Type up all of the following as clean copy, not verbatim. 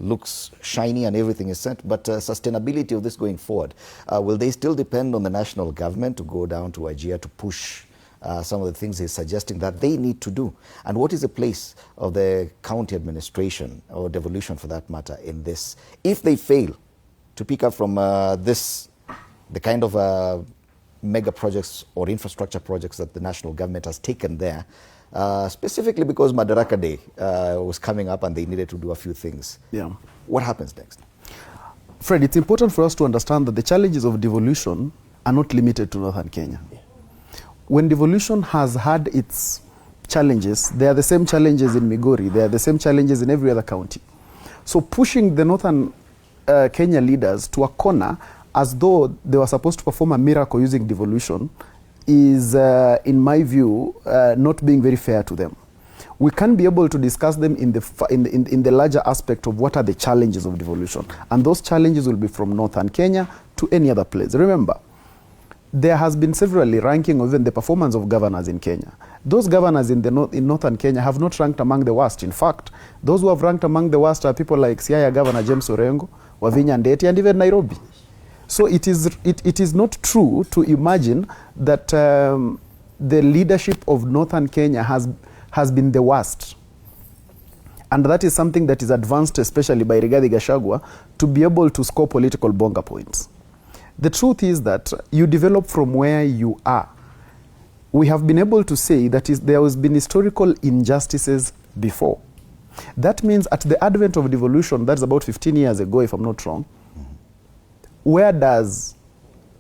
looks shiny and everything is set, but sustainability of this going forward, will they still depend on the national government to go down to Wajir to push some of the things he's suggesting that they need to do? And what is the place of the county administration, or devolution for that matter, in this? If they fail to pick up from the kind of mega projects or infrastructure projects that the national government has taken there, specifically because Madaraka Day was coming up and they needed to do a few things. Yeah. What happens next? Fred, it's important for us to understand that the challenges of devolution are not limited to northern Kenya. Yeah. When devolution has had its challenges, they are the same challenges in Migori, they are the same challenges in every other county. So pushing the northern Kenya leaders to a corner as though they were supposed to perform a miracle using devolution is, in my view, not being very fair to them. We can be able to discuss them in the larger aspect of what are the challenges of devolution. And those challenges will be from northern Kenya to any other place. Remember, there has been severally ranking of even the performance of governors in Kenya. Those governors in northern Kenya have not ranked among the worst. In fact, those who have ranked among the worst are people like Siaya Governor James Orengo, Wavinya Ndeti, and even Nairobi. So it is not true to imagine that the leadership of northern Kenya has been the worst. And that is something that is advanced, especially by Rigathi Gachagua, to be able to score political bonga points. The truth is that you develop from where you are. We have been able to say that there has been historical injustices before. That means at the advent of devolution, that's about 15 years ago, if I'm not wrong, where does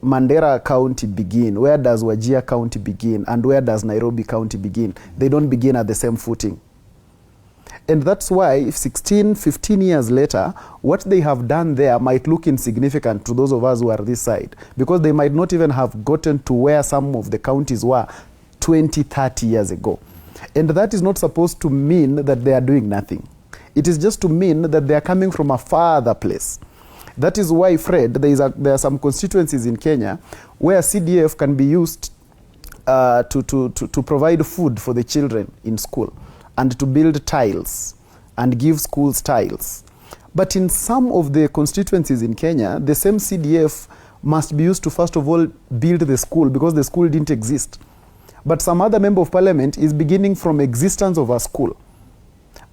Mandera County begin? Where does Wajir County begin? And where does Nairobi County begin? They don't begin at the same footing. And that's why if 16, 15 years later, what they have done there might look insignificant to those of us who are this side, because they might not even have gotten to where some of the counties were 20, 30 years ago. And that is not supposed to mean that they are doing nothing. It is just to mean that they are coming from a farther place. That is why, Fred, there are some constituencies in Kenya where CDF can be used to provide food for the children in school, and to build tiles and give schools tiles. But in some of the constituencies in Kenya, the same CDF must be used to first of all build the school, because the school didn't exist. But some other member of parliament is beginning from existence of a school.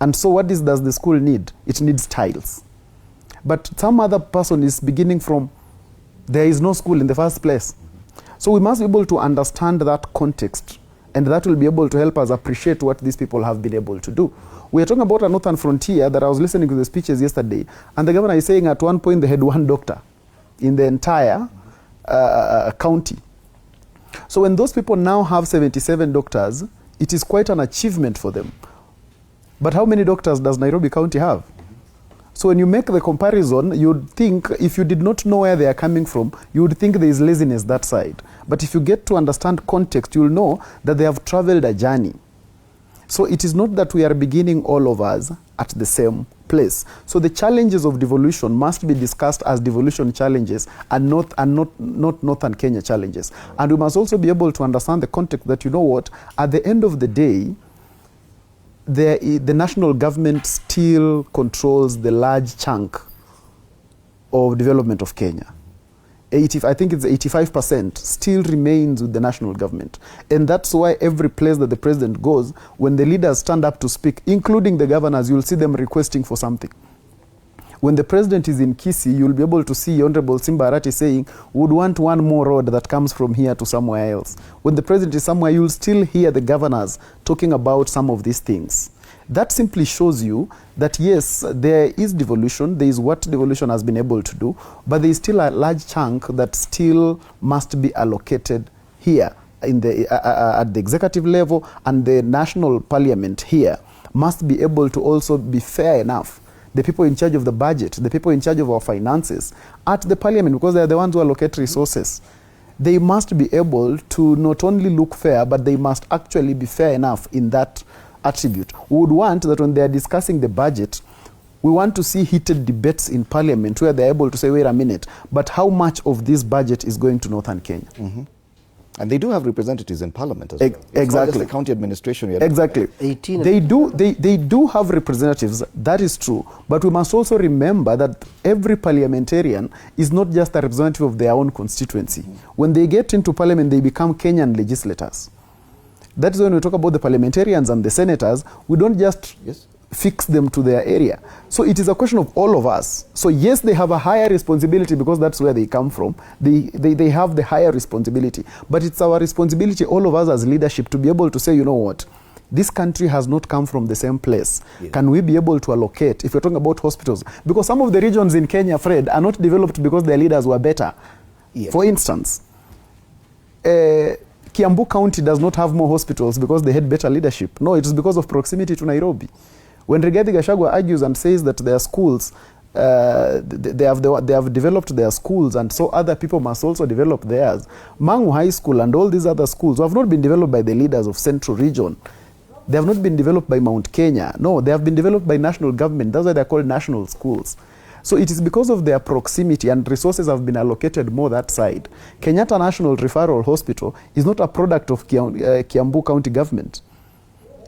And so what does the school need? It needs tiles. But some other person is beginning from, there is no school in the first place. So we must be able to understand that context, and that will be able to help us appreciate what these people have been able to do. We are talking about a northern frontier that I was listening to the speeches yesterday, and the governor is saying at one point they had one doctor in the entire county. So when those people now have 77 doctors, it is quite an achievement for them. But how many doctors does Nairobi County have? So when you make the comparison, you'd think, if you did not know where they are coming from, you would think there is laziness that side. But if you get to understand context, you'll know that they have traveled a journey. So it is not that we are beginning, all of us, at the same place. So the challenges of devolution must be discussed as devolution challenges and not Northern Kenya challenges. And we must also be able to understand the context that, you know what, at the end of the day, the national government still controls the large chunk of development of Kenya. I think it's 85% still remains with the national government. And that's why every place that the president goes, when the leaders stand up to speak, including the governors, you'll see them requesting for something. When the president is in Kisii, you'll be able to see Honorable Simba Arati saying, would want one more road that comes from here to somewhere else. When the president is somewhere, you'll still hear the governors talking about some of these things. That simply shows you that, yes, there is devolution, there is what devolution has been able to do, but there is still a large chunk that still must be allocated here in at the executive level, and the national parliament here must be able to also be fair enough. The people in charge of the budget, the people in charge of our finances at the parliament, because they are the ones who allocate resources, they must be able to not only look fair, but they must actually be fair enough in that attribute. We would want that when they are discussing the budget, we want to see heated debates in parliament where they're able to say, wait a minute, but how much of this budget is going to Northern Kenya? Mm-hmm. And they do have representatives in parliament as well. It's Exactly. not just the county administration. Exactly. 18. They do have representatives, that is true. But we must also remember that every parliamentarian is not just a representative of their own constituency. When they get into parliament, they become Kenyan legislators. That is when we talk about the parliamentarians and the senators, we don't just fix them to their area. So it is a question of all of us. So yes, they have a higher responsibility because that's where they come from. They have the higher responsibility. But it's our responsibility, all of us as leadership, to be able to say, you know what, this country has not come from the same place. Yeah. Can we be able to allocate, if you're talking about hospitals, because some of the regions in Kenya, Fred, are not developed because their leaders were better. Yeah. For instance, Kiambu County does not have more hospitals because they had better leadership. No, it is because of proximity to Nairobi. When Rigathi Gachagua argues and says that their schools, they have developed their schools and so other people must also develop theirs. Mangu High School and all these other schools have not been developed by the leaders of Central Region. They have not been developed by Mount Kenya. No, they have been developed by national government. That's why they're called national schools. So it is because of their proximity and resources have been allocated more that side. Kenyatta National Referral Hospital is not a product of Kiambu County government.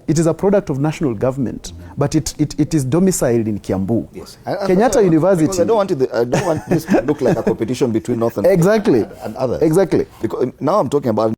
It is a product of national government, but it is domiciled in Kiambu. Yes. Kenyatta University. I don't want this to look like a competition between North and exactly. and others. Exactly. Because now I'm talking about